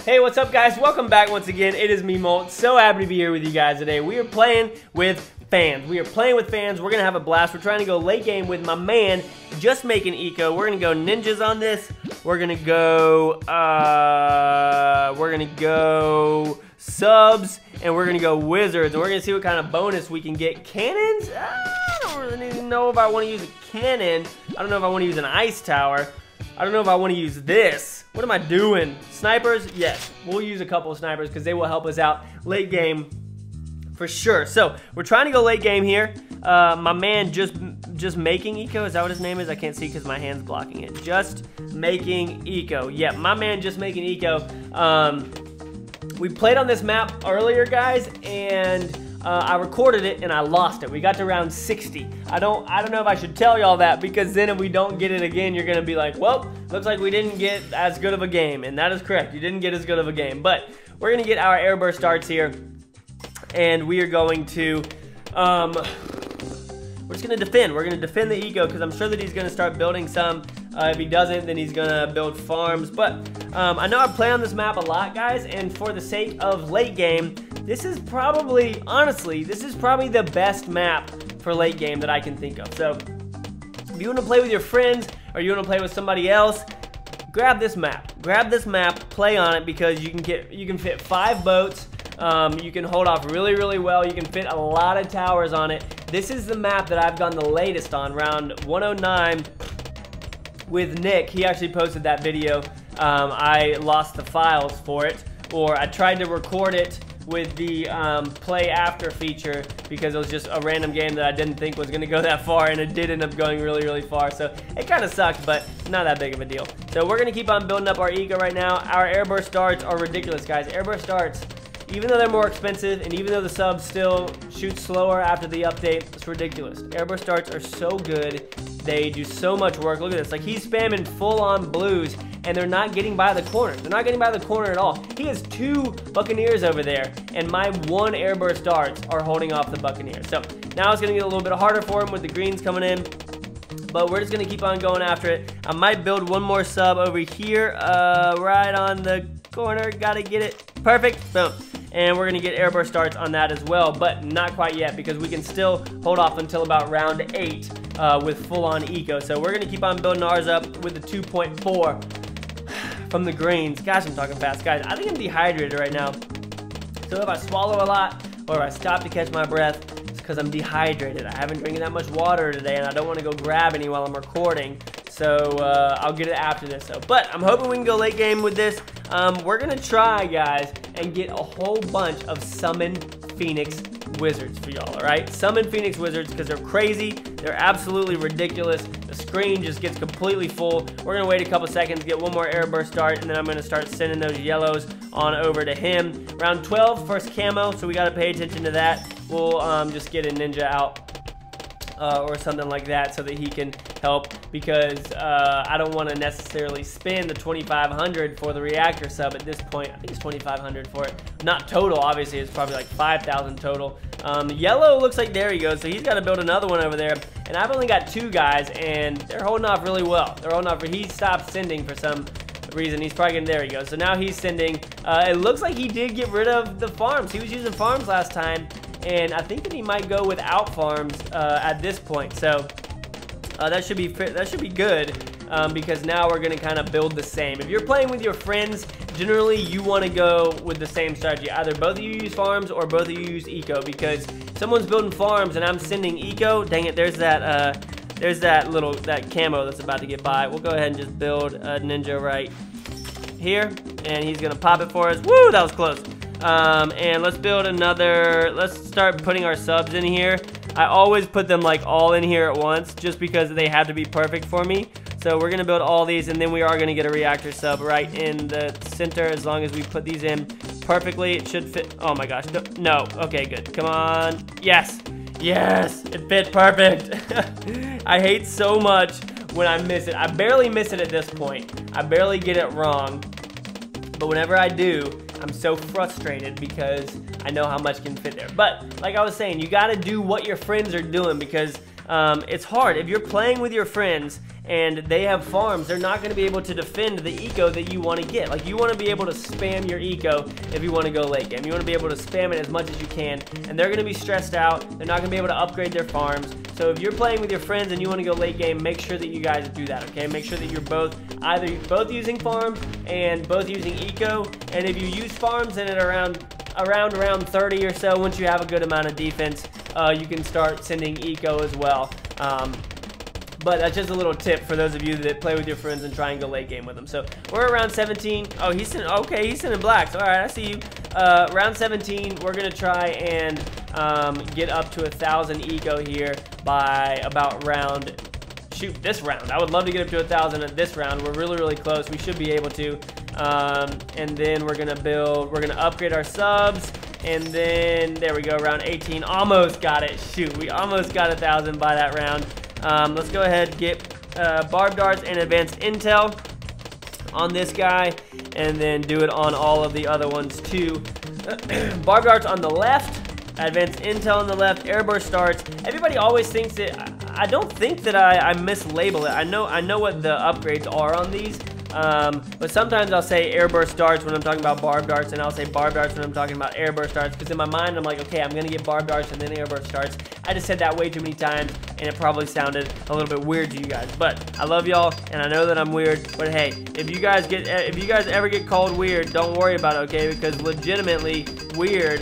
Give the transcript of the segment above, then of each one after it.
Hey, what's up guys? Welcome back once again. It is me, Molt. So happy to be here with you guys today. We are playing with fans. We're gonna have a blast. We're trying to go late game with my man, just making eco. We're gonna go ninjas on this. We're gonna go subs, and we're gonna go wizards. And we're gonna see what kind of bonus we can get. Cannons? I don't really know if I want to use a cannon. I don't know if I want to use an ice tower. I don't know if I want to use this. What am I doing? Snipers? Yes, we'll use a couple of snipers because they will help us out late game for sure. So we're trying to go late game here. My man just making eco. Is that what his name is? I can't see because my hand's blocking it. Just making eco. Yeah, my man just making eco. We played on this map earlier, guys, and I recorded it and I lost it. We got to round 60. I don't know if I should tell y'all that, because then if we don't get it again, you're gonna be like, well, looks like we didn't get as good of a game. And that is correct. You didn't get as good of a game. But we're gonna get our airburst starts here, and we are going to we're just gonna defend. We're gonna defend the eco because I'm sure that he's gonna start building some. If he doesn't, then he's gonna build farms. But I know I play on this map a lot, guys, and for the sake of late game, this is probably, honestly, this is probably the best map for late game that I can think of. So if you want to play with your friends or you want to play with somebody else, grab this map. Grab this map, play on it, because you can fit 5 boats. You can hold off really, really well. You can fit a lot of towers on it. This is the map that I've gone the latest on, round 109 with Nick. He actually posted that video. I lost the files for it, or I tried to record it with the play after feature because it was just a random game that I didn't think was going to go that far, and it did end up going really, really far. So it kind of sucked, but not that big of a deal. So we're going to keep on building up our eco right now. Our airburst starts are ridiculous, guys. Airburst starts, even though they're more expensive and even though the subs still shoot slower after the update, it's ridiculous. Airburst starts are so good. They do so much work. Look at this. Like, he's spamming full-on blues, and they're not getting by the corner. They're not getting by the corner at all. He has 2 Buccaneers over there, and my 1 airburst darts are holding off the Buccaneers. So now it's going to get a little bit harder for him with the greens coming in, but we're just going to keep on going after it. I might build one more sub over here, right on the corner. Got to get it. Perfect. Boom. And we're going to get airburst starts on that as well, but not quite yet, because we can still hold off until about round 8 with full-on eco. So we're going to keep on building ours up with the 2.4 from the greens. Gosh, I'm talking fast, guys. I think I'm dehydrated right now. So if I swallow a lot or if I stop to catch my breath, it's because I'm dehydrated. I haven't drinking that much water today, and I don't want to go grab any while I'm recording. So I'll get it after this. But I'm hoping we can go late game with this. We're going to try, guys, and get a whole bunch of Summon Phoenix Wizards for y'all, all right? Summon Phoenix Wizards, because they're crazy. They're absolutely ridiculous. The screen just gets completely full. We're going to wait a couple seconds, get one more airburst start, and then I'm going to start sending those yellows on over to him. Round 12, first camo, so we got to pay attention to that. We'll just get a ninja out or something like that so that he can help, because I don't want to necessarily spend the 2,500 for the reactor sub at this point. I think it's 2,500 for it. Not total, obviously. It's probably like 5,000 total. Yellow looks like, there he goes. So he's got to build another one over there. And I've only got 2 guys, and they're holding off really well. They're holding off. He stopped sending for some reason. He's probably getting, there he goes. So now he's sending. It looks like he did get rid of the farms. He was using farms last time, and I think that he might go without farms at this point. So that should be good, because now we're going to kind of build the same. If you're playing with your friends, generally you want to go with the same strategy. Either both of you use farms or both of you use eco, because someone's building farms and I'm sending eco. Dang it, there's that camo that's about to get by. We'll go ahead and just build a ninja right here, and he's going to pop it for us. Woo, that was close. And let's build another. Let's start putting our subs in here. I always put them like all in here at once, just because they have to be perfect for me. So we're gonna build all these, and then we are gonna get a reactor sub right in the center. As long as we put these in perfectly, it should fit. Oh my gosh, no. Okay, good. Come on. Yes, yes, it fit perfect. I hate so much when I miss it. I barely miss it at this point. I barely get it wrong, but whenever I do, I'm so frustrated because I know how much can fit there. But like I was saying, you got to do what your friends are doing, because it's hard. If you're playing with your friends and they have farms, they're not going to be able to defend the eco that you want to get. Like, you want to be able to spam your eco if you want to go late game. You want to be able to spam it as much as you can, and they're going to be stressed out. They're not going to be able to upgrade their farms. So if you're playing with your friends and you want to go late game, make sure that you guys do that, okay? Make sure that you're both using farms and both using eco. And if you use farms and at around round 30 or so, once you have a good amount of defense, you can start sending eco as well. But that's just a little tip for those of you that play with your friends and try and go late game with them. So we're around 17. Oh, he's sending blacks. All right, I see you. Round 17, we're gonna try and get up to 1,000 eco here by about this round. I would love to get up to 1,000 at this round. We're really close. We should be able to. And then we're gonna upgrade our subs. And then there we go, round 18. Almost got it. Shoot, we almost got 1,000 by that round. Let's go ahead and get barb darts and advanced intel on this guy, and then do it on all of the other ones too. Barb darts on the left, advanced intel on the left, airburst starts. Everybody always thinks that I don't think that I mislabel it. I know what the upgrades are on these. But sometimes I'll say airburst darts when I'm talking about barb darts, and I'll say barb darts when I'm talking about airburst darts, because in my mind I'm like, okay, I'm gonna get barb darts and then airburst darts. I just said that way too many times, and it probably sounded a little bit weird to you guys. But I love y'all, and I know that I'm weird. But hey, if you guys ever get called weird, don't worry about it, okay? Because legitimately, weird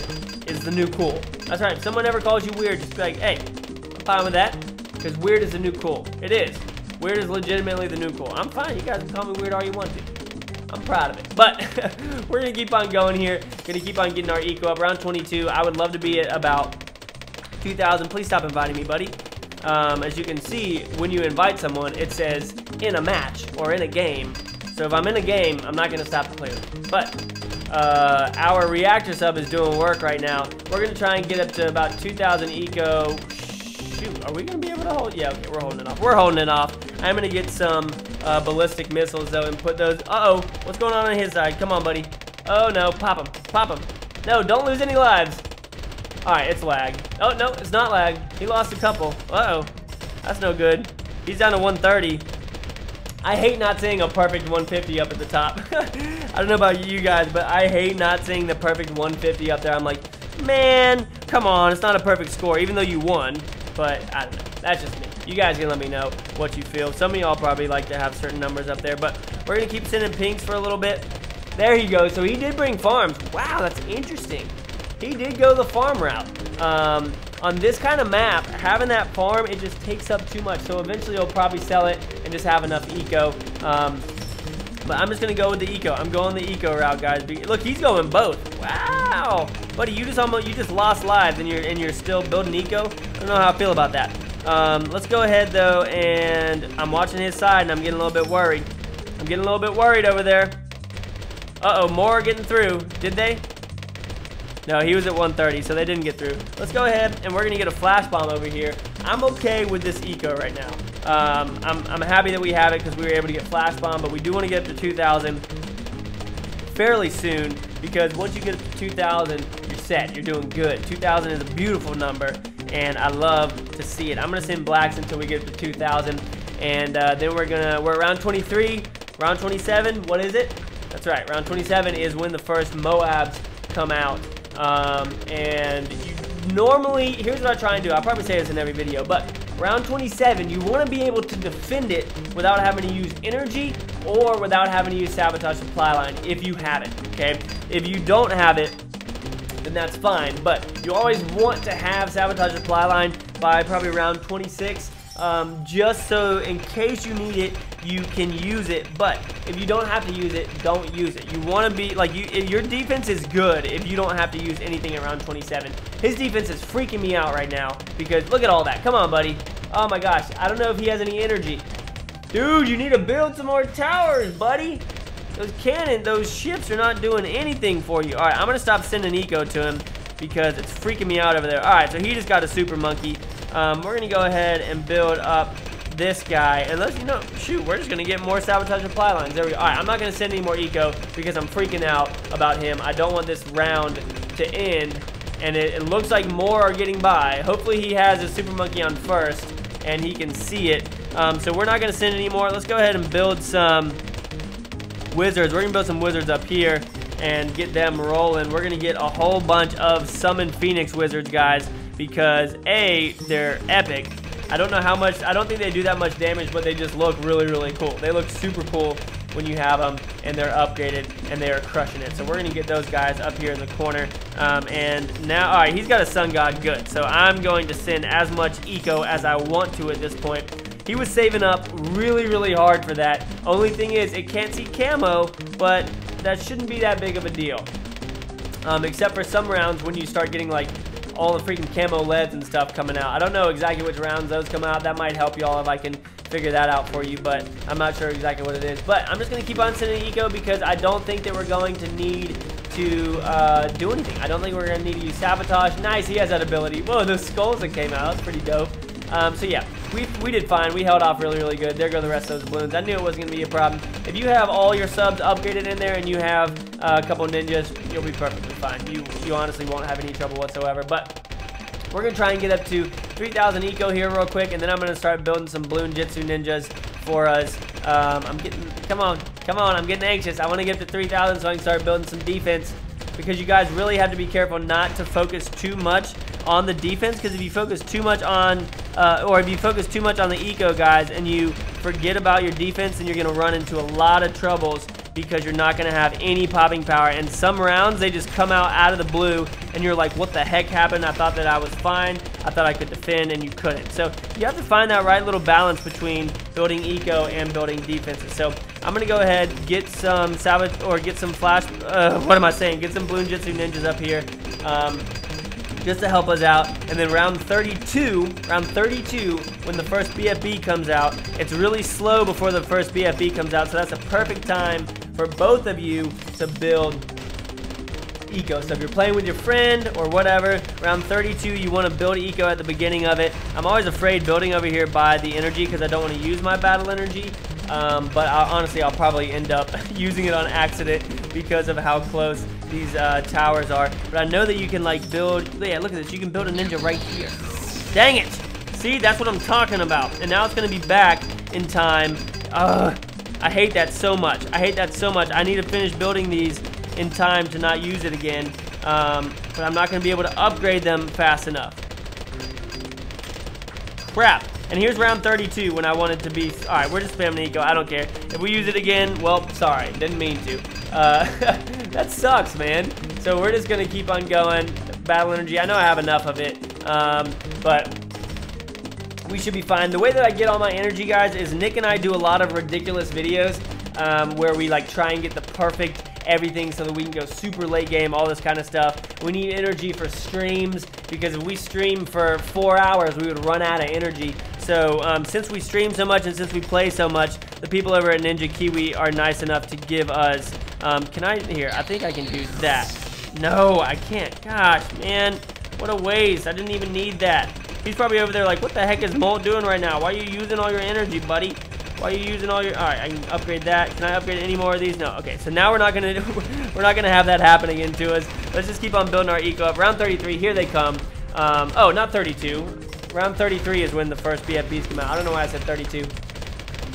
is the new cool. That's right. If someone ever calls you weird, just be like, hey, I'm fine with that, because weird is the new cool. It is. Weird is legitimately the new cool. I'm fine. You guys can call me weird all you want to. I'm proud of it. But we're going to keep on going here. Going to keep on getting our eco up. Round 22. I would love to be at about 2,000. Please stop inviting me, buddy. As you can see, when you invite someone, it says in a match or in a game. So if I'm in a game, I'm not going to stop to play with them. But our reactor sub is doing work right now. We're going to try and get up to about 2,000 eco. Shoot, are we going to be able to hold? Yeah, okay, we're holding it off. We're holding it off. I'm going to get some ballistic missiles, though, and put those. Uh-oh, what's going on his side? Come on, buddy. Oh, no, pop him. Pop him. No, don't lose any lives. All right, it's lag. Oh, no, it's not lag. He lost a couple. Uh-oh, that's no good. He's down to 130. I hate not seeing a perfect 150 up at the top. I don't know about you guys, but I hate not seeing the perfect 150 up there. I'm like, man, come on, it's not a perfect score, even though you won. But I don't know. That's just me. You guys can let me know what you feel. Some of y'all probably like to have certain numbers up there, but we're going to keep sending pinks for a little bit. There he goes. So he did bring farms. Wow, that's interesting. He did go the farm route. On this kind of map, having that farm, it just takes up too much. So eventually he'll probably sell it and just have enough eco. But I'm just going to go with the eco. I'm going the eco route, guys. Look, he's going both. Wow. Buddy, you just lost lives and you're still building eco. I don't know how I feel about that. Let's go ahead, though, and I'm watching his side, and I'm getting a little bit worried. I'm getting a little bit worried over there. Uh-oh, more are getting through. Did they? No, he was at 130, so they didn't get through. Let's go ahead, and we're going to get a flash bomb over here. I'm okay with this eco right now. I'm happy that we have it because we were able to get flash bomb, but we do want to get up to 2,000 fairly soon, because once you get up to 2,000, you're set. You're doing good. 2,000 is a beautiful number, and I love to see it. I'm going to send blacks until we get up to 2,000, and then we're around 23, round 27. What is it? That's right. Round 27 is when the first Moabs come out. And you normally, here's what I try and do. I'll probably say this in every video, but round 27, you want to be able to defend it without having to use energy or without having to use sabotage supply line if you have it, okay? If you don't have it, then that's fine, but you always want to have sabotage supply line by probably round 26, just so in case you need it, you can use it. But if you don't have to use it, don't use it. You want to be like, your defense is good if you don't have to use anything at round 27. His defense is freaking me out right now because look at all that. Come on, buddy. Oh my gosh, I don't know if he has any energy. Dude, you need to build some more towers, buddy. Those ships are not doing anything for you. All right, I'm gonna stop sending eco to him because it's freaking me out over there. All right, so he just got a super monkey. We're gonna go ahead and build up this guy, and let's, shoot, we're just gonna get more sabotage supply lines. There we go. All right, I'm not gonna send any more eco because I'm freaking out about him. I don't want this round to end, and it looks like more are getting by. Hopefully he has a super monkey on first, and he can see it. So we're not going to send anymore. Let's go ahead and build some wizards. We're going to build some wizards up here and get them rolling. We're going to get a whole bunch of Summon Phoenix wizards, guys, because A, they're epic. I don't know how much, I don't think they do that much damage, but they just look really, really cool. They look super cool when you have them, and they're upgraded, and they are crushing it. So we're going to get those guys up here in the corner. And now, all right, he's got a Sun God, good. So I'm going to send as much eco as I want to at this point. He was saving up really, really hard for that. Only thing is, it can't see camo, but that shouldn't be that big of a deal. Except for some rounds when you start getting like all the freaking camo LEDs and stuff coming out. I don't know exactly which rounds those come out. That might help y'all if I can figure that out for you, but I'm not sure exactly what it is. But I'm just going to keep on sending eco because I don't think that we're going to need to do anything. I don't think we're going to need to use sabotage. Nice, he has that ability. Whoa, those skulls that came out, that's pretty dope. So yeah, we did fine. We held off really, really good. There go the rest of those balloons. I knew it wasn't going to be a problem. If you have all your subs upgraded in there and you have a couple ninjas, you'll be perfectly fine. You honestly won't have any trouble whatsoever. But we're going to try and get up to 3,000 eco here real quick, and then I'm going to start building some Bloon Jitsu ninjas for us. Come on, I'm getting anxious. I want to get to 3,000 so I can start building some defense, because you guys really have to be careful not to focus too much on the defense, because if you focus too much on, the eco, guys, and you forget about your defense, then you're going to run into a lot of troubles, because you're not going to have any popping power. And some rounds, they just come out of the blue, and you're like, what the heck happened? I thought that I was fine. I thought I could defend, and you couldn't. So you have to find that right little balance between building eco and building defenses. So I'm going to go ahead, get some get some Bloon Jitsu ninjas up here. Just to help us out. And then round 32, when the first BFB comes out, it's really slow before the first BFB comes out, so that's a perfect time for both of you to build eco. So if you're playing with your friend or whatever, round 32, you want to build eco at the beginning of it. I'm always afraid building over here by the energy because I don't want to use my battle energy. But honestly, I'll probably end up using it on accident because of how close these towers are. But I know that you can like build, yeah, look at this, you can build a ninja right here. Dang it! See, that's what I'm talking about. And now it's gonna be back in time. I hate that so much. I need to finish building these in time to not use it again. But I'm not gonna be able to upgrade them fast enough. Crap. And here's round 32 when I wanted to be, all right, we're just spamming eco, I don't care. If we use it again, well, sorry, didn't mean to. That sucks, man. So we're just gonna keep on going. Battle energy, I know I have enough of it, but we should be fine. The way that I get all my energy, guys, is Nick and I do a lot of ridiculous videos where we like try and get the perfect everything so that we can go super late game, all this kind of stuff. We need energy for streams, because if we stream for 4 hours, we would run out of energy. So since we stream so much and since we play so much, the people over at Ninja Kiwi are nice enough to give us, I think I can do that. No, I can't. Gosh, man, what a waste. I didn't even need that. He's probably over there like, what the heck is Molt doing right now? Why are you using all your energy, buddy? Why are you using all your, all right, I can upgrade that. Can I upgrade any more of these? No. Okay, so now we're not gonna have that happen again to us. Let's just keep on building our eco up. Round 33, here they come. Oh, not 32. Round 33 is when the first BFBs come out. I don't know why I said 32.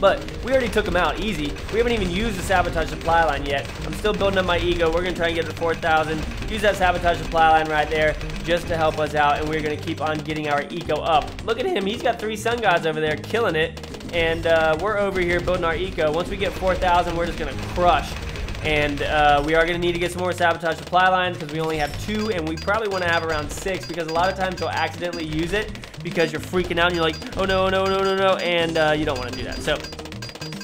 But we already took them out easy. We haven't even used the sabotage supply line yet. I'm still building up my ego. We're gonna try and get to 4,000. Use that sabotage supply line right there just to help us out, and we're gonna keep on getting our eco up. Look at him, he's got 3 sun gods over there killing it, and we're over here building our eco. Once we get 4,000, we're just gonna crush. And we are gonna need to get some more sabotage supply lines because we only have 2, and we probably want to have around 6 because a lot of times you'll accidentally use it because you're freaking out and you're like, oh no, no, no, no, no, and you don't want to do that. So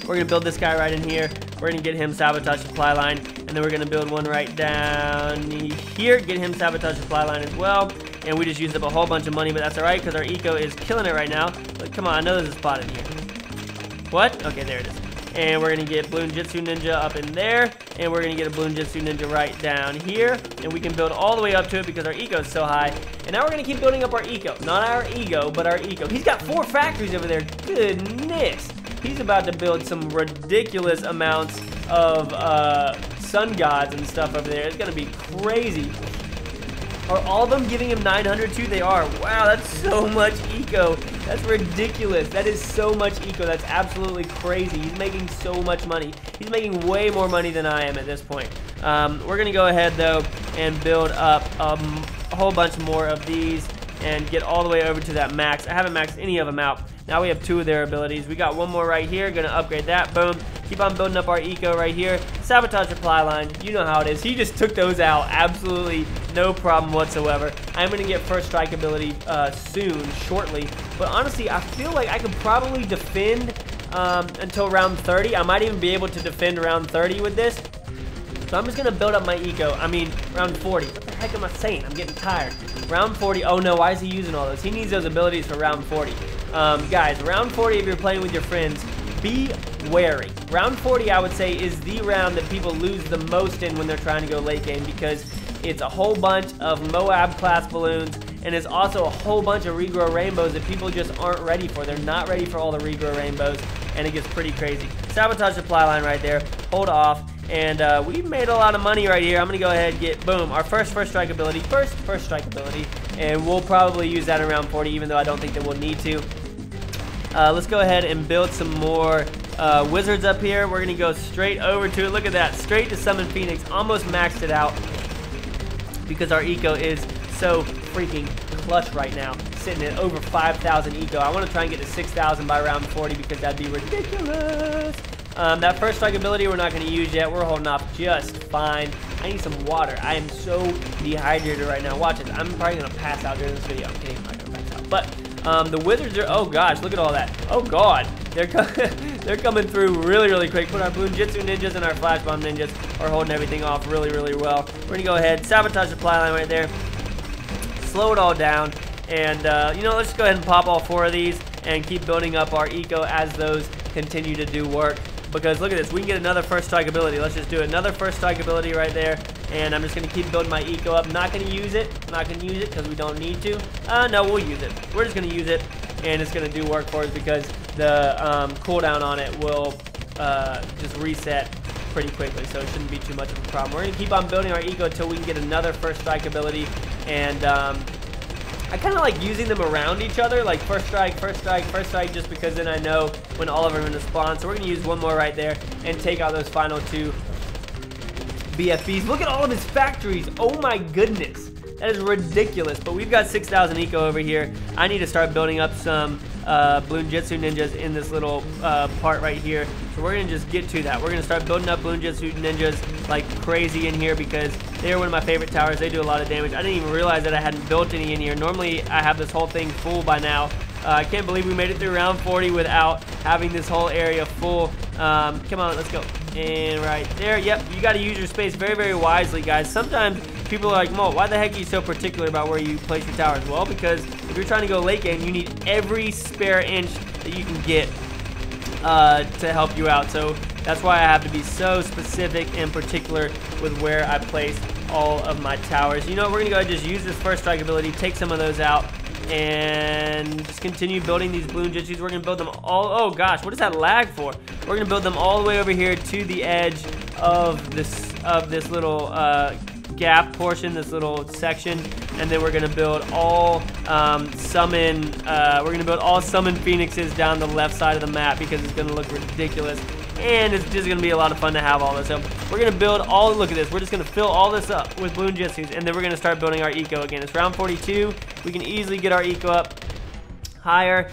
we're gonna build this guy right in here. We're gonna get him sabotage supply line, and then we're gonna build one right down here, get him sabotage supply line as well. And we just used up a whole bunch of money, but that's all right because our eco is killing it right now. But come on, I know there's a spot in here. What? Okay, there it is. And we're gonna get Bloon Jitsu Ninja up in there, and we're gonna get a Bloon Jitsu Ninja right down here, and we can build all the way up to it because our eco is so high. And now we're gonna keep building up our eco, not our ego, but our eco. He's got 4 factories over there. Goodness, he's about to build some ridiculous amounts of sun gods and stuff over there. It's gonna be crazy. Are all of them giving him 900 too? They are. Wow, that's so much eco. That's ridiculous. That is so much eco. That's absolutely crazy. He's making so much money. He's making way more money than I am at this point. We're going to go ahead, though, and build up a whole bunch more of these and get all the way over to that max. I haven't maxed any of them out. Now we have 2 of their abilities. We got one more right here. Gonna upgrade that. Boom. Keep on building up our eco right here. Sabotage supply line. You know how it is. He just took those out. Absolutely no problem whatsoever. I'm gonna get first strike ability soon, shortly. But honestly, I feel like I could probably defend until round 30. I might even be able to defend round 30 with this. So I'm just going to build up my eco. I mean, round 40. What the heck am I saying? I'm getting tired. Round 40. Oh, no. Why is he using all those? He needs those abilities for round 40. Guys, round 40, if you're playing with your friends, be wary. Round 40, I would say, is the round that people lose the most in when they're trying to go late game because it's a whole bunch of Moab class balloons and it's also a whole bunch of regrow rainbows that people just aren't ready for. They're not ready for all the regrow rainbows and it gets pretty crazy. Sabotage supply line right there. Hold off. And we've made a lot of money right here. I'm going to go ahead and get, boom, our first strike ability. First strike ability. And we'll probably use that around 40, even though I don't think that we'll need to. Let's go ahead and build some more wizards up here. We're going to go straight over to it. Look at that. Straight to Summon Phoenix. Almost maxed it out because our eco is so freaking clutch right now. Sitting at over 5,000 eco. I want to try and get to 6,000 by round 40 because that'd be ridiculous. That first strike ability we're not going to use yet. We're holding off just fine. I need some water. I am so dehydrated right now. Watch it. I'm probably going to pass out during this video. I'm kidding. I'm not going to pass out. But the wizards are... Oh, gosh. Look at all that. Oh, God. They're coming through really quick. But our Bloons Jitsu ninjas and our Flash Bomb ninjas are holding everything off really well. We're going to go ahead. Sabotage supply line right there. Slow it all down. And, you know, let's just go ahead and pop all 4 of these and keep building up our eco as those continue to do work. Because look at this, we can get another first strike ability. Let's just do another first strike ability right there. And I'm just going to keep building my eco up. Not going to use it. Not going to use it because we don't need to. No, we'll use it. We're just going to use it. And it's going to do work for us because the cooldown on it will just reset pretty quickly. So it shouldn't be too much of a problem. We're going to keep on building our eco until we can get another first strike ability. And I kind of like using them around each other, like first strike, just because then I know when all of them are going to spawn. So we're going to use one more right there and take out those final 2 BFBs. Look at all of his factories. Oh my goodness. That is ridiculous. But we've got 6,000 eco over here. I need to start building up some Bloons Jitsu ninjas in this little part right here. So we're going to just get to that. We're going to start building up Bloons Jitsu ninjas like crazy in here because they are one of my favorite towers. They do a lot of damage. I didn't even realize that I hadn't built any in here. Normally, I have this whole thing full by now. I can't believe we made it through round 40 without having this whole area full. Come on, let's go. And right there. Yep, you got to use your space very wisely, guys. Sometimes people are like, Mo, why the heck are you so particular about where you place your towers? Well, because if you're trying to go late game, you need every spare inch that you can get to help you out. So that's why I have to be so specific and particular with where I place all of my towers. You know what, we're gonna go ahead and just use this first strike ability, take some of those out, and just continue building these Bloons Jitsus. We're gonna build them all. Oh gosh, what is that lag for? We're gonna build them all the way over here to the edge of this little gap portion, this little section, and then we're gonna build all summon phoenixes down the left side of the map because it's gonna look ridiculous. And it's just gonna be a lot of fun to have all this. So we're gonna build all, look at this, we're just gonna fill all this up with Bloons Jitsus, and then we're gonna start building our eco again. It's round 42. We can easily get our eco up higher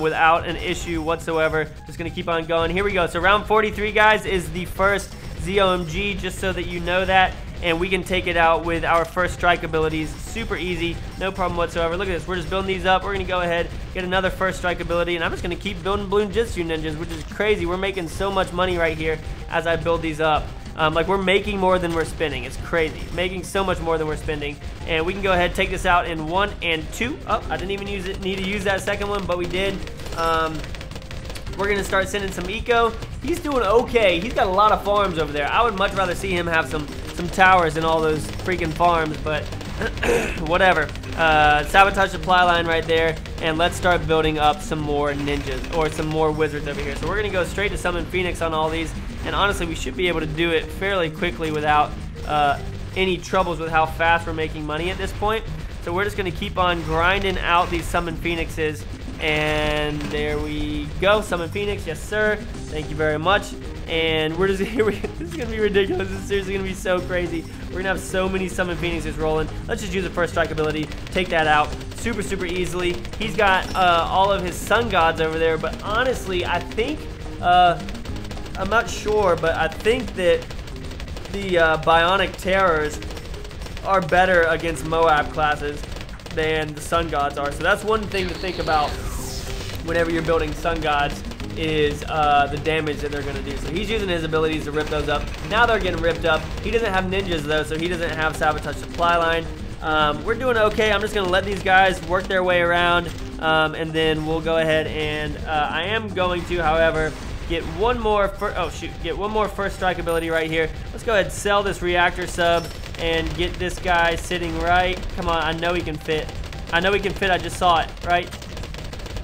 without an issue whatsoever. Just gonna keep on going. Here we go. So round 43, guys, is the first ZOMG, just so that you know that. And we can take it out with our first strike abilities. Super easy, no problem whatsoever. Look at this, we're just building these up. We're gonna go ahead, get another first strike ability, and I'm just gonna keep building Bloons Jitsu ninjas, which is crazy. We're making so much money right here as I build these up. Like, we're making more than we're spending. It's crazy, making so much more than we're spending. And we can go ahead, take this out in 1 and 2. Oh, I didn't even need to use that second one, but we did. We're gonna start sending some eco. He's doing okay. He's got a lot of farms over there. I would much rather see him have some towers and all those freaking farms, but whatever. Sabotage supply line right there, and let's start building up some more ninjas or some more wizards over here. So we're gonna go straight to Summon Phoenix on all these, and honestly we should be able to do it fairly quickly without any troubles with how fast we're making money at this point. So we're just gonna keep on grinding out these Summon Phoenixes And there we go. Summon Phoenix. Yes, sir. Thank you very much. And we're just here. This is going to be ridiculous. This is seriously going to be so crazy. We're going to have so many Summon Phoenixes rolling. Let's just use the first strike ability. Take that out super, super easily. He's got all of his Sun Gods over there. But honestly, I think, I'm not sure, but I think that the Bionic Terrors are better against Moab classes than the Sun Gods are. So that's one thing to think about whenever you're building Sun Gods, is the damage that they're going to do. So he's using his abilities to rip those up. Now they're getting ripped up. He doesn't have ninjas though, so he doesn't have Sabotage Supply Line. We're doing okay. I'm just going to let these guys work their way around, and then we'll go ahead and I am going to, however, get one more first strike ability right here. Let's go ahead and sell this reactor sub and get this guy sitting right. Come on, I know he can fit. I know he can fit. I just saw it, right?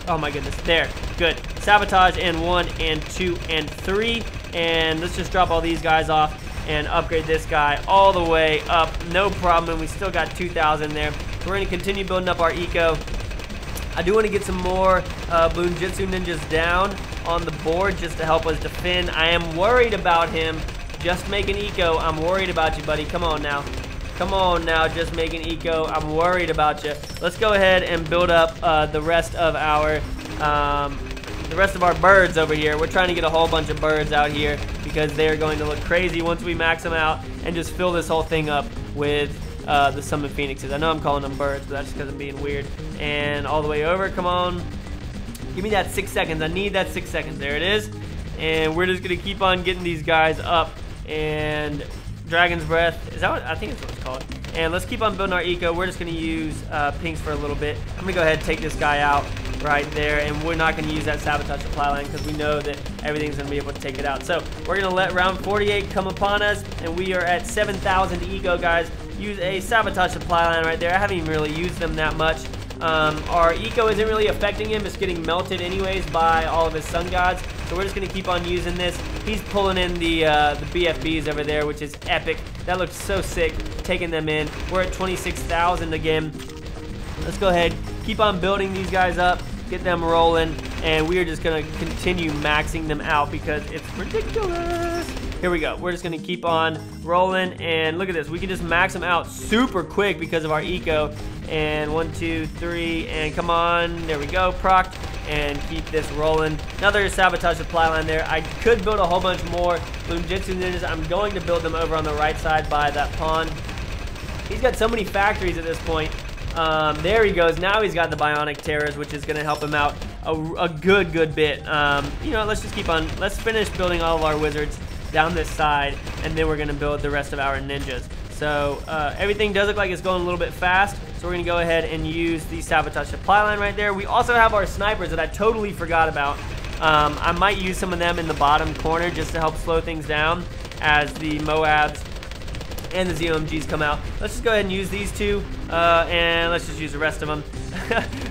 Oh my goodness, there, good. Sabotage and 1 and 2 and 3, and let's just drop all these guys off and upgrade this guy all the way up, no problem. And we still got 2,000 there. So we're gonna continue building up our eco. I do want to get some more Bloonjitsu ninjas down on the board just to help us defend. I am worried about him just making eco. I'm worried about you, buddy. Come on now. Come on now, just making eco. I'm worried about you. Let's go ahead and build up the rest of our birds over here. We're trying to get a whole bunch of birds out here because they're going to look crazy once we max them out and just fill this whole thing up with the Summon Phoenixes. I know I'm calling them birds, but that's just because I'm being weird. And all the way over, come on. Give me that 6 seconds. I need that 6 seconds. There it is. And we're just going to keep on getting these guys up. And Dragon's Breath, is that what, I think it's what it's called. And let's keep on building our eco. We're just going to use pinks for a little bit. I'm going to go ahead and take this guy out right there. And we're not going to use that Sabotage Supply Line because we know that everything's going to be able to take it out. So we're going to let round 48 come upon us. And we are at 7,000 eco, guys. Use a Sabotage Supply Line right there. I haven't even really used them that much. Our eco isn't really affecting him. It's getting melted anyways by all of his Sun Gods. So we're just going to keep on using this. He's pulling in the BFBs over there, which is epic. That looks so sick, taking them in. We're at 26,000 again. Let's go ahead, keep on building these guys up, get them rolling, and we are just going to continue maxing them out because it's ridiculous. Here we go. We're just going to keep on rolling, and look at this. We can just max them out super quick because of our eco. And 1, 2, 3, and come on. There we go. Proc, and keep this rolling. Another Sabotage Supply Line there. I could build a whole bunch more Bloonjitsu ninjas. I'm going to build them over on the right side by that pond. He's got so many factories at this point. There he goes. Now he's got the Bionic Terrors, which is going to help him out a good bit. You know, let's just keep on. Let's finish building all of our wizards down this side, and then we're going to build the rest of our ninjas. So everything does look like it's going a little bit fast, so we're going to go ahead and use the Sabotage Supply Line right there. We also have our snipers that I totally forgot about. I might use some of them in the bottom corner just to help slow things down as the Moabs and the ZOMGs come out. Let's just go ahead and use these two, and let's just use the rest of them.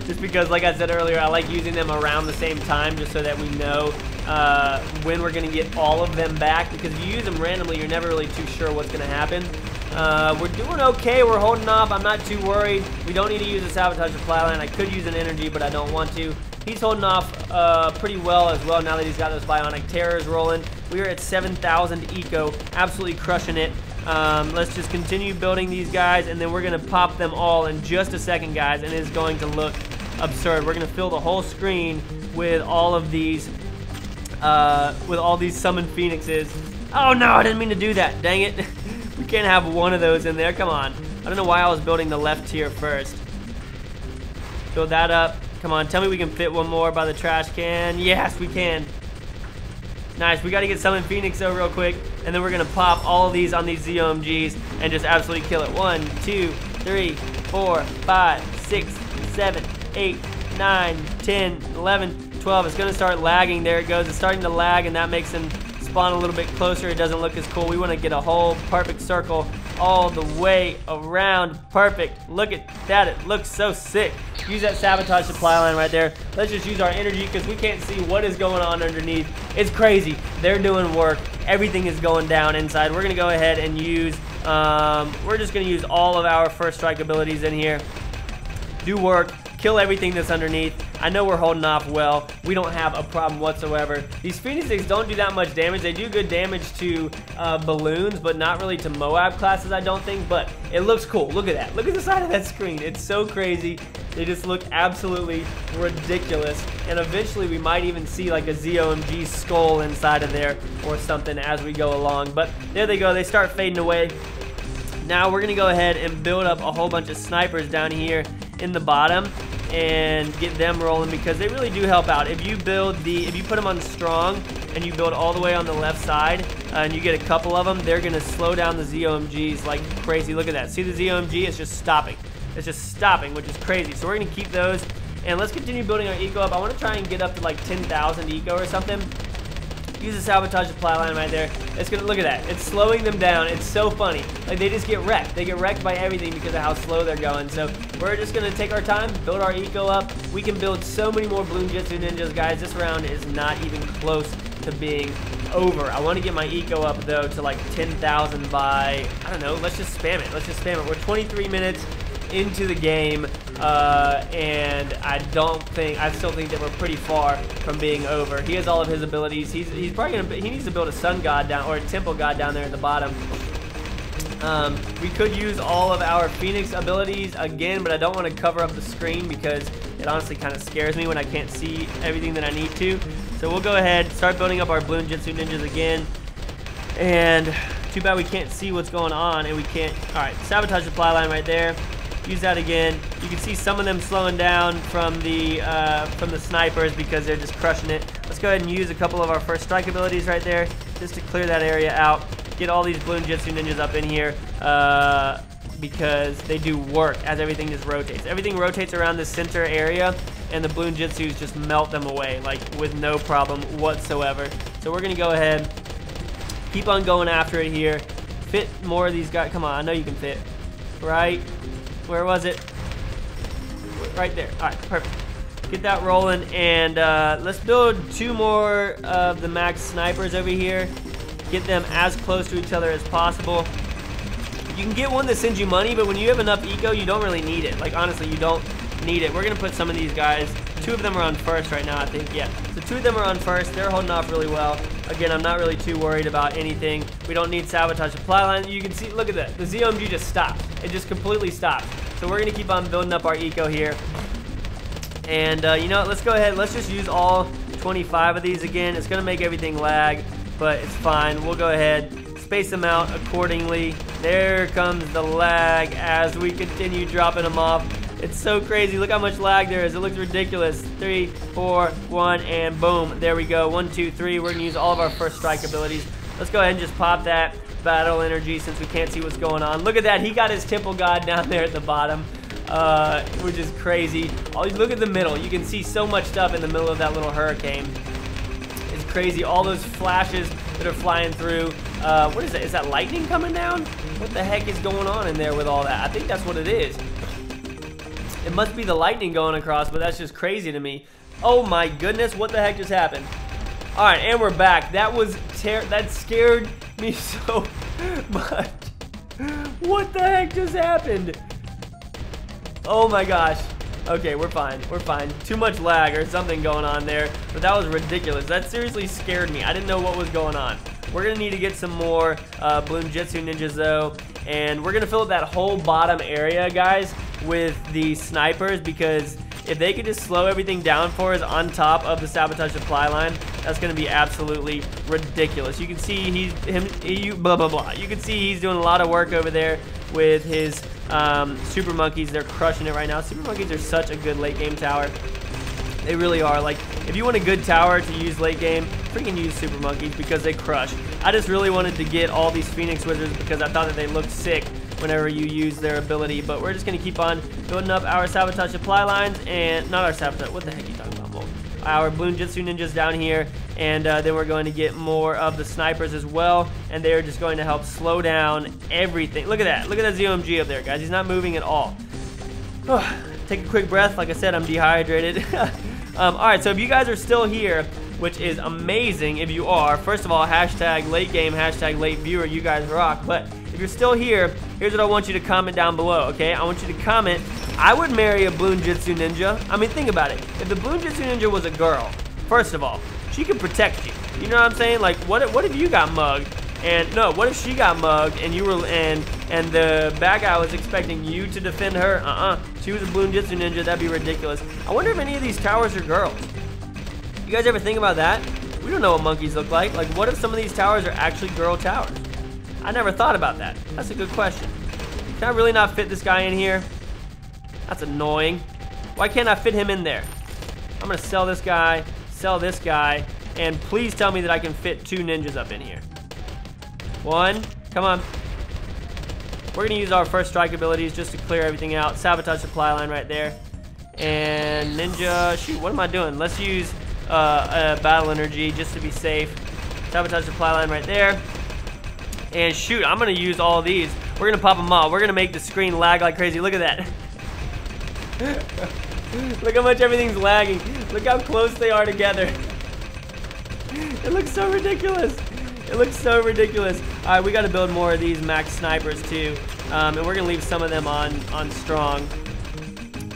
Just because, like I said earlier, I like using them around the same time just so that we know when we're going to get all of them back, because if you use them randomly, you're never really too sure what's going to happen. We're doing okay. We're holding off. I'm not too worried. We don't need to use a Sabotage Supply Line. I could use an energy, but I don't want to. He's holding off pretty well as well now that he's got those Bionic Terrors rolling. We are at 7,000 eco, absolutely crushing it. Let's just continue building these guys, and then we're going to pop them all in just a second, guys, and it's going to look absurd. We're going to fill the whole screen with all of these Summon Phoenixes. Oh, no, I didn't mean to do that. Dang it. We can't have one of those in there. Come on. I don't know why I was building the left tier first. Build that up. Come on, tell me we can fit one more by the trash can. Yes, we can. Nice, we got to get Summon Phoenix though real quick, and then we're going to pop all of these on these ZOMGs and just absolutely kill it. 1, 2, 3, 4, 5, 6, 7, 8, 9, 10, 11, 12. It's going to start lagging. There it goes. It's starting to lag, and that makes them spawn a little bit closer. It doesn't look as cool. We want to get a whole perfect circle all the way around. Perfect. Look at that. It looks so sick. Use that Sabotage Supply Line right there. Let's just use our energy because we can't see what is going on underneath. It's crazy. They're doing work. Everything is going down inside. We're going to go ahead and use, we're just going to use all of our first strike abilities in here. Do work. Kill everything that's underneath. I know we're holding off well. We don't have a problem whatsoever. These Phoenixes don't do that much damage. They do good damage to Bloons, but not really to Moab classes, I don't think. But it looks cool. Look at that. Look at the side of that screen. It's so crazy. They just look absolutely ridiculous. And eventually we might even see like a ZOMG skull inside of there or something as we go along. But there they go. They start fading away. Now we're going to go ahead and build up a whole bunch of snipers down here in the bottom and get them rolling, because they really do help out. If you put them on strong and you build all the way on the left side and you get a couple of them, they're going to slow down the ZOMGs like crazy. Look at that. See the ZOMG? It's just stopping. It's just stopping, which is crazy. So we're going to keep those, and let's continue building our eco up. I want to try and get up to like 10,000 eco or something. Use the sabotage supply line right there. It's gonna, look at that. It's slowing them down. It's so funny. Like, they just get wrecked. They get wrecked by everything because of how slow they're going. So we're just gonna take our time, build our eco up. We can build so many more Bloon Jitsu Ninjas, guys. This round is not even close to being over. I want to get my eco up though to like 10,000 by, I don't know. Let's just spam it. Let's just spam it. We're 23 minutes into the game, and I still think that we're pretty far from being over. He has all of his abilities. He's probably gonna, he needs to build a sun god down, or a temple god down there at the bottom. We could use all of our Phoenix abilities again, but I don't want to cover up the screen because it honestly kind of scares me when I can't see everything that I need to. So we'll go ahead, start building up our Bloon Jitsu Ninjas again. And too bad we can't see what's going on, and we can't. All right, sabotage supply line right there. Use that again. You can see some of them slowing down from the snipers because they're just crushing it. Let's go ahead and use a couple of our first strike abilities right there just to clear that area out. Get all these Bloon Jitsu Ninjas up in here because they do work as everything just rotates. Everything rotates around this center area, and the Bloon Jitsus just melt them away, like with no problem whatsoever. So we're gonna go ahead, keep on going after it here. Fit more of these guys. Come on, I know you can fit. Right? Where was it? Right there. All right, perfect. Get that rolling, and let's build 2 more of the max snipers over here. Get them as close to each other as possible. You can get one that sends you money, but when you have enough eco, you don't really need it. Like, honestly, you don't need it. We're gonna put some of these guys. 2 of them are on first right now, I think. Yeah. So 2 of them are on first. They're holding off really well. Again, I'm not really too worried about anything. We don't need sabotage supply line. You can see, look at that. The ZOMG just stopped. It just completely stopped. So we're gonna keep on building up our eco here. And you know what? Let's go ahead. Let's just use all 25 of these again. It's gonna make everything lag, but it's fine. We'll go ahead, space them out accordingly. There comes the lag as we continue dropping them off. It's so crazy. Look how much lag there is. It looks ridiculous. 3, 4, 1, and boom. There we go. 1, 2, 3. We're going to use all of our first strike abilities. Let's go ahead and just pop that battle energy since we can't see what's going on. Look at that. He got his temple god down there at the bottom, which is crazy. Look at the middle. You can see so much stuff in the middle of that little hurricane. It's crazy. All those flashes that are flying through. What is that? Is that lightning coming down? What the heck is going on in there with all that? I think that's what it is. It must be the lightning going across, but that's just crazy to me. Oh my goodness, what the heck just happened? All right, and we're back. That scared me so much. What the heck just happened? Oh my gosh. Okay, we're fine. We're fine. Too much lag or something going on there, but that was ridiculous. That seriously scared me. I didn't know what was going on. We're gonna need to get some more Bloon Jitsu Ninjas though, and we're gonna fill up that whole bottom area, guys, with the snipers, because if they could just slow everything down for us on top of the sabotage supply line, that's going to be absolutely ridiculous. You can see You can see he's doing a lot of work over there with his super monkeys. They're crushing it right now. Super monkeys are such a good late game tower. They really are. Like, if you want a good tower to use late game, freaking use super monkeys because they crush. I just really wanted to get all these Phoenix Wizards because I thought that they looked sick whenever you use their ability. But we're just going to keep on building up our sabotage supply lines, and not our sabotage. What the heck are you talking about, Mo? Our Bloon Jitsu Ninjas down here, and then we're going to get more of the snipers as well, and they're just going to help slow down everything. Look at that. Look at that ZOMG up there, guys. He's not moving at all. Take a quick breath. Like I said, I'm dehydrated. Alright, so if you guys are still here, which is amazing if you are, first of all, hashtag late game, hashtag late viewer, you guys rock. But if you're still here, here's what I want you to comment down below, okay? I want you to comment, I would marry a Bloon Jitsu Ninja. I mean, think about it. If the Bloon Jitsu Ninja was a girl, first of all, she could protect you. You know what I'm saying? Like, what if you got mugged? And no, what if she got mugged and you were and the bad guy was expecting you to defend her? She was a Bloon Jitsu Ninja. That'd be ridiculous. I wonder if any of these towers are girls. You guys ever think about that? We don't know what monkeys look like. Like, what if some of these towers are actually girl towers? I never thought about that. That's a good question. Can I really not fit this guy in here? That's annoying. Why can't I fit him in there? I'm gonna sell this guy, and please tell me that I can fit 2 ninjas up in here. 1, come on. We're gonna use our first strike abilities just to clear everything out. Sabotage supply line right there. And ninja, shoot, what am I doing? Let's use battle energy just to be safe. Sabotage supply line right there. And shoot, I'm gonna use all these. We're gonna pop them all. We're gonna make the screen lag like crazy. Look at that. Look how much everything's lagging. Look how close they are together. It looks so ridiculous. It looks so ridiculous. All right, we got to build more of these max snipers too, and we're gonna leave some of them on strong.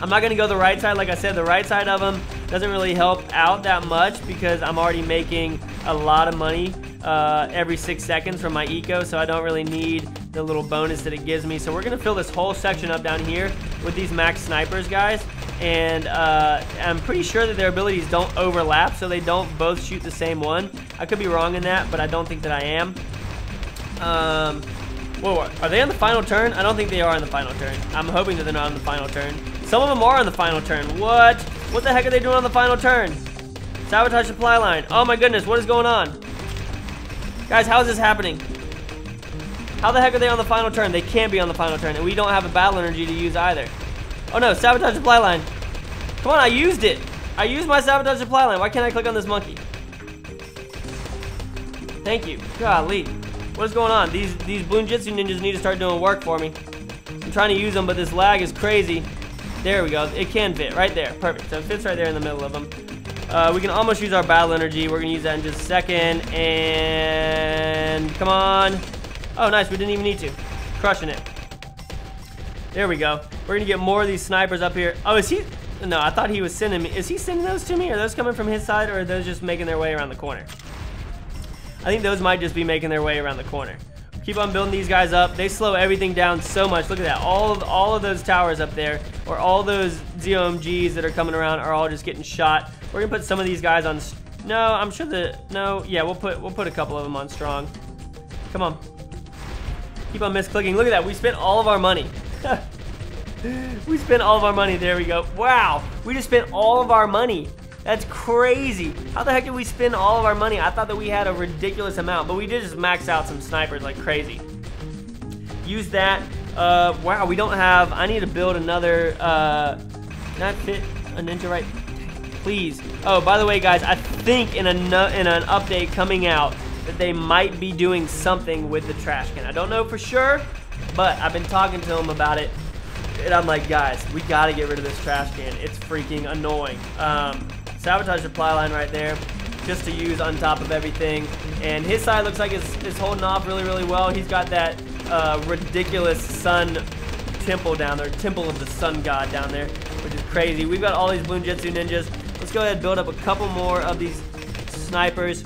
I'm not gonna go the right side. Like I said, the right side of them doesn't really help out that much because I'm already making a lot of money every 6 seconds from my eco, so I don't really need the little bonus that it gives me. So we're gonna fill this whole section up down here with these max snipers, guys. And I'm pretty sure that their abilities don't overlap, so they don't both shoot the same one. I could be wrong in that, but I don't think that I am. Whoa, are they on the final turn? I don't think they are on the final turn. I'm hoping that they're not on the final turn. Some of them are on the final turn. What? What the heck are they doing on the final turn? Sabotage supply line. Oh my goodness, what is going on? Guys, how is this happening? How the heck are they on the final turn? They can't be on the final turn, and we don't have a battle energy to use either. Oh no, sabotage supply line. Come on, I used it. I used my sabotage supply line. Why can't I click on this monkey? Thank you. Golly. What is going on? These Bloon Jitsu ninjas need to start doing work for me. I'm trying to use them, but this lag is crazy. There we go. It can fit right there. Perfect. So it fits right there in the middle of them. We can almost use our battle energy. We're going to use that in just a second. And come on. Oh, nice. We didn't even need to. Crushing it. There we go. We're going to get more of these snipers up here. Oh, is he? No, I thought he was sending me. Is he sending those to me? Are those coming from his side, or are those just making their way around the corner? I think those might just be making their way around the corner. Keep on building these guys up. They slow everything down so much. Look at that. All of those towers up there, or all those ZOMGs that are coming around are all just getting shot. We're going to put some of these guys on... No, I'm sure that... No, yeah, we'll put a couple of them on strong. Come on. Keep on misclicking. Look at that. We spent all of our money. We spent all of our money. There we go. Wow. We just spent all of our money. That's crazy. How the heck did we spend all of our money? I thought that we had a ridiculous amount, but we did just max out some snipers like crazy. Use that. Wow, we don't have... I need to build another... Can I fit a ninja right... Please. Oh, by the way, guys, I think in an update coming out that they might be doing something with the trash can. I don't know for sure, but I've been talking to them about it. And I'm like, guys, we gotta get rid of this trash can. It's freaking annoying. Sabotage supply line right there, just to use on top of everything. And his side looks like it's holding off really, really well. He's got that ridiculous sun temple down there, temple of the sun god down there, which is crazy. We've got all these Bloon Jitsu ninjas. Let's go ahead and build up a couple more of these snipers.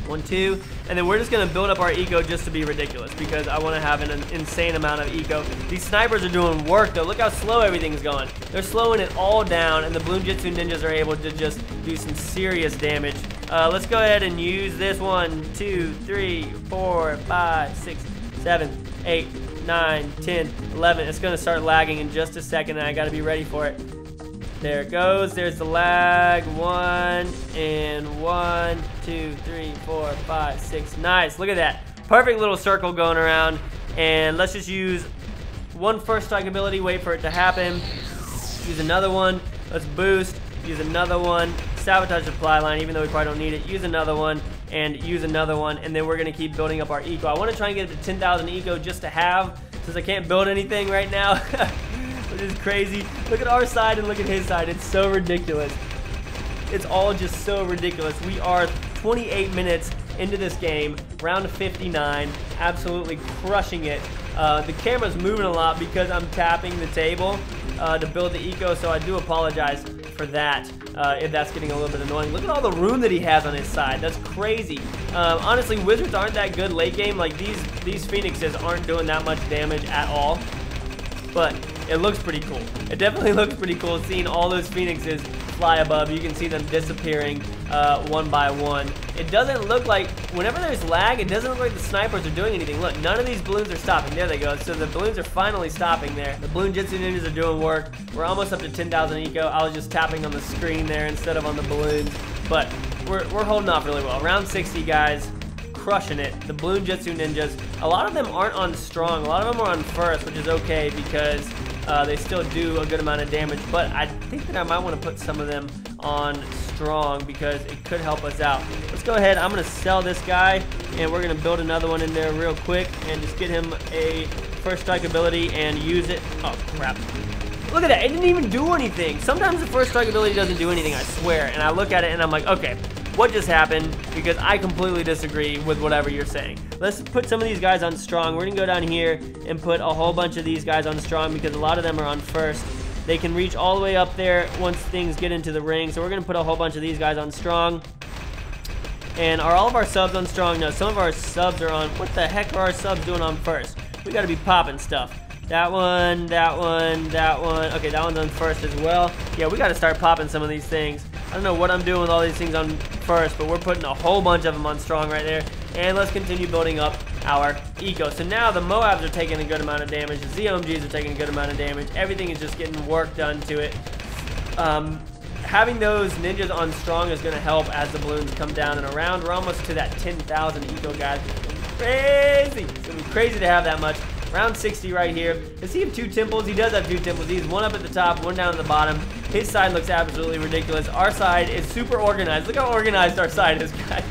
1, 2, and then we're just gonna build up our eco just to be ridiculous because I want to have an insane amount of eco. These snipers are doing work though. Look how slow everything's going. They're slowing it all down, and the Bloon Jitsu ninjas are able to just do some serious damage. Let's go ahead and use this. 1, 2, 3, 4, 5, 6, 7, 8, 9, 10, 11. It's gonna start lagging in just a second, and I gotta be ready for it. There it goes. There's the lag. 1 and 1, 2, 3, 4, 5, 6. Nice. Look at that. Perfect little circle going around. And let's just use one first strike ability. Wait for it to happen. Use another one. Let's boost. Use another one. Sabotage supply line, even though we probably don't need it. Use another one. And use another one. And then we're going to keep building up our eco. I want to try and get it to 10,000 eco just to have, since I can't build anything right now. Which is crazy. Look at our side and look at his side. It's so ridiculous. It's all just so ridiculous. We are 28 minutes into this game, round 59, absolutely crushing it. The camera's moving a lot because I'm tapping the table to build the eco, so I do apologize for that if that's getting a little bit annoying. Look at all the room that he has on his side. That's crazy. Honestly, wizards aren't that good late game. Like these phoenixes aren't doing that much damage at all, but it looks pretty cool. It definitely looks pretty cool seeing all those phoenixes fly above. You can see them disappearing one by one. It doesn't look like, whenever there's lag, it doesn't look like the snipers are doing anything. Look, none of these balloons are stopping. There they go. So the balloons are finally stopping there. The Bloon Jitsu Ninjas are doing work. We're almost up to 10,000 eco. I was just tapping on the screen there instead of on the balloons. But we're holding off really well. Round 60, guys. Crushing it. The Bloon Jitsu Ninjas, a lot of them aren't on strong. A lot of them are on first, which is okay because they still do a good amount of damage, but I think that I might want to put some of them on strong because it could help us out. Let's go ahead. I'm going to sell this guy, and we're going to build another one in there real quick and just get him a first strike ability and use it. Oh, crap. Look at that. It didn't even do anything. Sometimes the first strike ability doesn't do anything, I swear, and I look at it and I'm like, okay, what just happened? Because I completely disagree with whatever you're saying. Let's put some of these guys on strong. We're gonna go down here and put a whole bunch of these guys on strong because a lot of them are on first. They can reach all the way up there once things get into the ring. So we're gonna put a whole bunch of these guys on strong. And are all of our subs on strong? No, some of our subs are on. What the heck are our subs doing on first? We gotta be popping stuff. That one, that one, that one. Okay, that one's on first as well. Yeah, we gotta start popping some of these things. I don't know what I'm doing with all these things on first, but we're putting a whole bunch of them on strong right there. And let's continue building up our eco. So now the Moabs are taking a good amount of damage. The ZOMGs are taking a good amount of damage. Everything is just getting work done to it. Having those ninjas on strong is going to help as the balloons come down and around. We're almost to that 10,000 eco, guys. Crazy. It's going to be crazy to have that much. Round 60 right here. Does he have two temples? He does have two temples. He's one up at the top, one down at the bottom. His side looks absolutely ridiculous. Our side is super organized. Look how organized our side is, guys.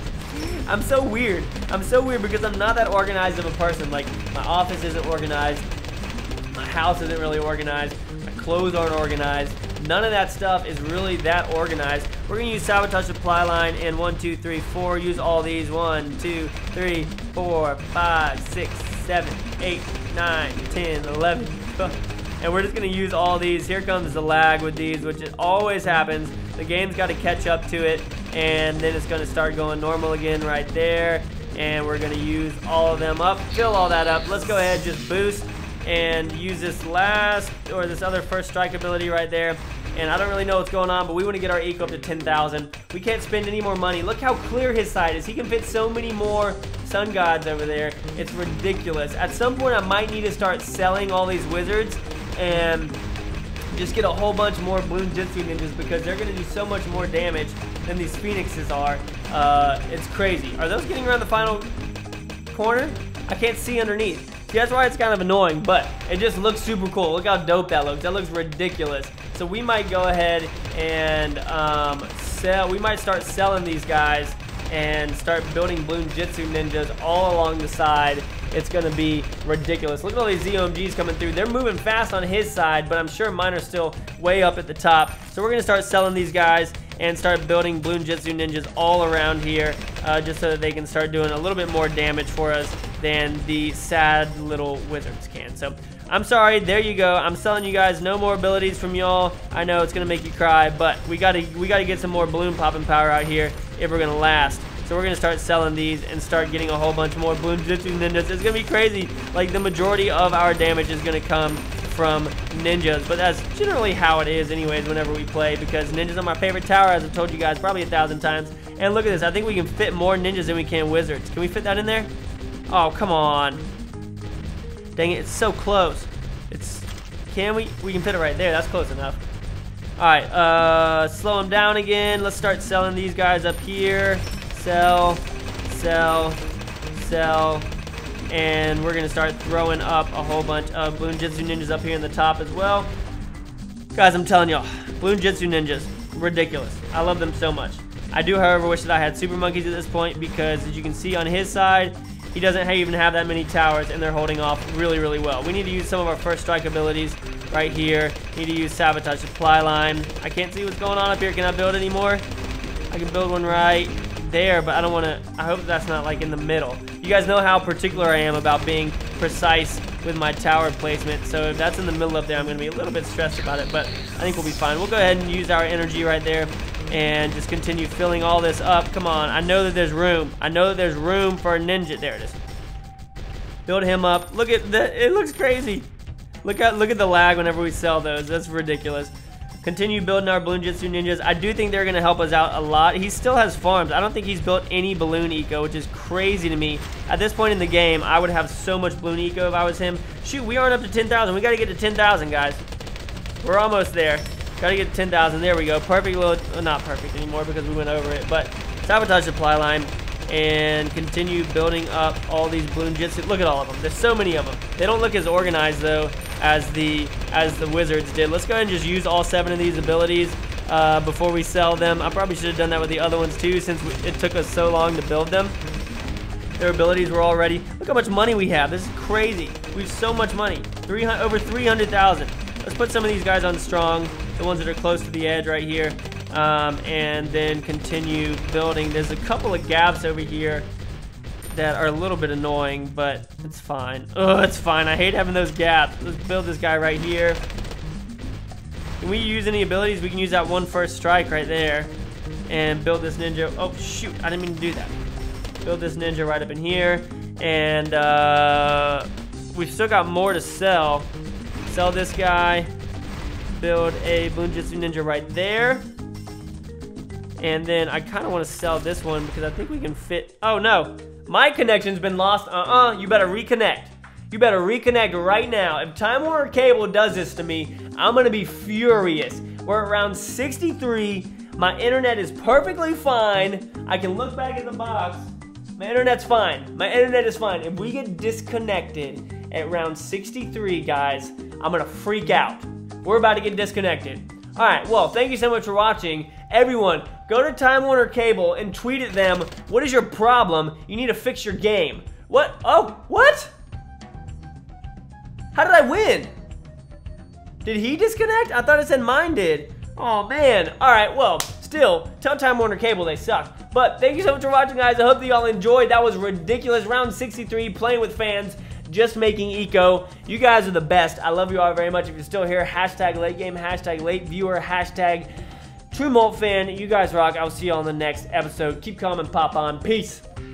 I'm so weird. I'm so weird because I'm not that organized of a person. Like, my office isn't organized. My house isn't really organized. My clothes aren't organized. None of that stuff is really that organized. We're going to use Sabotage Supply Line in 1, 2, 3, 4. Use all these. 1, 2, 3, 4, 5, 6, 7, 8, 9, 10, 11, 12. And we're just going to use all these. Here comes the lag with these, which it always happens. The game's got to catch up to it, and then it's going to start going normal again right there. And we're going to use all of them up, fill all that up. Let's go ahead, just boost and use this last, or this other first strike ability right there. And I don't really know what's going on, but we want to get our eco up to 10,000. We can't spend any more money. Look how clear his side is. He can fit so many more sun gods over there. It's ridiculous. At some point, I might need to start selling all these wizards and just get a whole bunch more Bloon Jitsu Ninjas because they're going to do so much more damage than these phoenixes are. It's crazy. Are those getting around the final corner? I can't see underneath. See, that's why it's kind of annoying, but it just looks super cool. Look how dope that looks. That looks ridiculous. So we might go ahead and we might start selling these guys and start building Bloon Jitsu Ninjas all along the side. It's going to be ridiculous. Look at all these ZOMGs coming through. They're moving fast on his side, but I'm sure mine are still way up at the top. So we're going to start selling these guys and start building Bloon Jitsu Ninjas all around here just so that they can start doing a little bit more damage for us than the sad little wizards can. So I'm sorry, there you go. I'm selling you guys no more abilities from y'all. I know it's gonna make you cry, but we gotta get some more balloon popping power out here if we're gonna last. So we're gonna start selling these and start getting a whole bunch more Bloon Jitsu Ninjas. It's gonna be crazy. Like, the majority of our damage is gonna come from ninjas, but that's generally how it is anyways whenever we play, because ninjas are my favorite tower, as I've told you guys probably 1,000 times. And look at this, I think we can fit more ninjas than we can wizards. Can we fit that in there? Oh, come on. Dang it, it's so close. We can fit it right there. That's close enough. Alright, slow them down again. Let's start selling these guys up here. Sell, sell, sell. And we're going to start throwing up a whole bunch of Bloon Jitsu Ninjas up here in the top as well. Guys, I'm telling y'all, Bloon Jitsu Ninjas, ridiculous. I love them so much. I do, however, wish that I had super monkeys at this point because, as you can see on his side, he doesn't even have that many towers, and they're holding off really, really well. We need to use some of our first strike abilities right here. Need to use Sabotage Supply Line. I can't see what's going on up here. Can I build any more? I can build one right there, but I don't want to, I hope that's not like in the middle. You guys know how particular I am about being precise with my tower placement, so if that's in the middle up there, I'm going to be a little bit stressed about it, but I think we'll be fine. We'll go ahead and use our energy right there and just continue filling all this up. Come on, I know that there's room. I know that there's room for a ninja. There it is. Build him up. Look at that, it looks crazy. Look at the lag whenever we sell those. That's ridiculous. Continue building our Bloon Jitsu ninjas. I do think they're going to help us out a lot. He still has farms. I don't think he's built any balloon eco, which is crazy to me. At this point in the game, I would have so much balloon eco if I was him. Shoot, we aren't up to 10,000. We got to get to 10,000, guys. We're almost there. Got to get to 10,000. There we go. Perfect little, well, not perfect anymore because we went over it, but sabotage supply line and continue building up all these Bloon Jitsu. Look at all of them. There's so many of them. They don't look as organized though as the wizards did. Let's go ahead and just use all 7 of these abilities before we sell them. I probably should have done that with the other ones too, since it took us so long to build them. Their abilities were all ready. Look how much money we have. This is crazy. We have so much money. Over 300,000. Let's put some of these guys on strong, the ones that are close to the edge right here, and then continue building. There's a couple of gaps over here that are a little bit annoying, but it's fine. Oh, it's fine. I hate having those gaps. Let's build this guy right here. Can we use any abilities? We can use that one first strike right there and build this ninja. Oh, shoot. I didn't mean to do that. Build this ninja right up in here. And we've still got more to sell. Sell this guy. Build a Bloon Jitsu ninja right there. And then I kind of want to sell this one because I think we can fit. Oh, no. My connection's been lost. You better reconnect. You better reconnect right now. If Time Warner Cable does this to me, I'm going to be furious. We're around 63. My internet is perfectly fine. I can look back at the box. My internet's fine. My internet is fine. If we get disconnected at round 63, guys, I'm going to freak out. We're about to get disconnected. All right, well, thank you so much for watching. Everyone, go to Time Warner Cable and tweet at them, what is your problem? You need to fix your game. What? Oh, what? How did I win? Did he disconnect? I thought it said mine did. Oh, man. All right, well, still, tell Time Warner Cable they suck. But thank you so much for watching, guys. I hope that y'all enjoyed. That was ridiculous. Round 63, playing with fans. Just making eco. You guys are the best. I love you all very much. If you're still here, hashtag late game, hashtag late viewer, hashtag True Molt fan. You guys rock. I'll see you on the next episode. Keep calm and pop on. Peace.